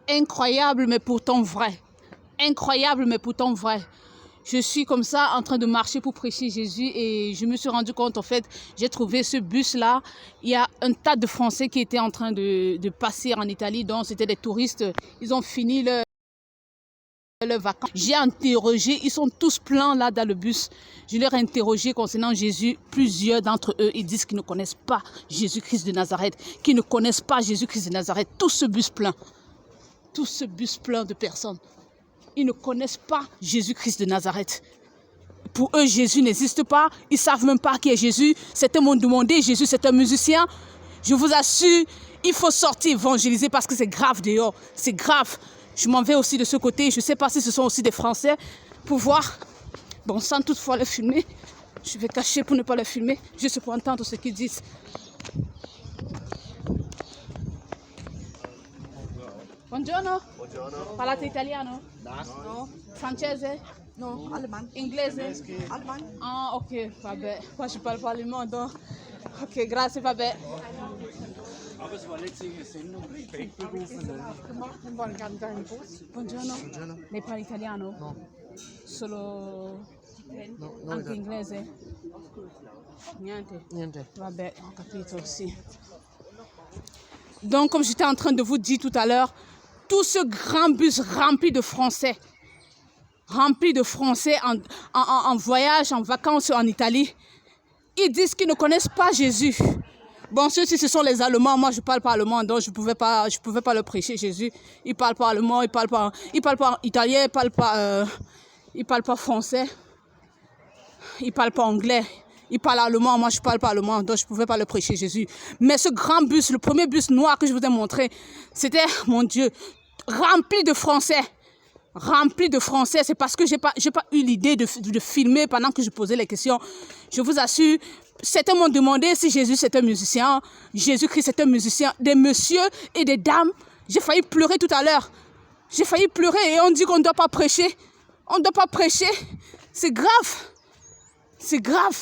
Incroyable, mais pourtant vrai. Incroyable, mais pourtant vrai. Je suis comme ça en train de marcher pour prêcher Jésus et je me suis rendu compte, en fait, j'ai trouvé ce bus-là. Il y a un tas de Français qui étaient en train de passer en Italie, donc c'était des touristes. Ils ont fini leurs vacances. J'ai interrogé, ils sont tous pleins là dans le bus. Je leur ai interrogé concernant Jésus. Plusieurs d'entre eux, ils disent qu'ils ne connaissent pas Jésus-Christ de Nazareth, qu'ils ne connaissent pas Jésus-Christ de Nazareth. Tout ce bus plein de personnes. Ils ne connaissent pas Jésus-Christ de Nazareth. Pour eux, Jésus n'existe pas. Ils ne savent même pas qui est Jésus. Certains m'ont demandé, Jésus c'est un musicien. Je vous assure, il faut sortir évangéliser parce que c'est grave dehors. C'est grave. Je m'en vais aussi de ce côté. Je ne sais pas si ce sont aussi des Français pour voir. Bon, sans toutefois les filmer. Je vais cacher pour ne pas les filmer. Juste pour entendre ce qu'ils disent. Buongiorno. Buongiorno. Parlate italiano? No. Francese? No, allemand. Inglese? Allemand. Ah, ok, vabbè. Moi, je parle pas allemand, donc... Ok, grazie, vabbè. Aber es war letztlich eine Sendung, Feldberufene. Buongiorno. Buongiorno. Lei parla italiano? No. Solo... No, Anche inglese? Niente. Niente. Vabbè, ho capito, sì. Donc, comme j'étais en train de vous dire tout à l'heure, tout ce grand bus rempli de Français en voyage, en vacances en Italie, ils disent qu'ils ne connaissent pas Jésus. Bon, ceux-ci, ce sont les Allemands. Moi, je ne parle pas allemand, donc je ne pouvais pas le prêcher, Jésus. Ils ne parlent pas allemand, ils ne parlent pas italien, ils ne parlent pas français, ils ne parlent pas anglais. Il parle allemand, moi je ne parle pas allemand, donc je ne pouvais pas le prêcher Jésus. Mais ce grand bus, le premier bus noir que je vous ai montré, c'était, mon Dieu, rempli de Français. Rempli de Français, c'est parce que je n'ai pas eu l'idée de filmer pendant que je posais les questions. Je vous assure, certains m'ont demandé si Jésus c'est un musicien, Jésus-Christ c'est un musicien. Des messieurs et des dames, j'ai failli pleurer tout à l'heure. J'ai failli pleurer et on dit qu'on ne doit pas prêcher. On ne doit pas prêcher. C'est grave. C'est grave.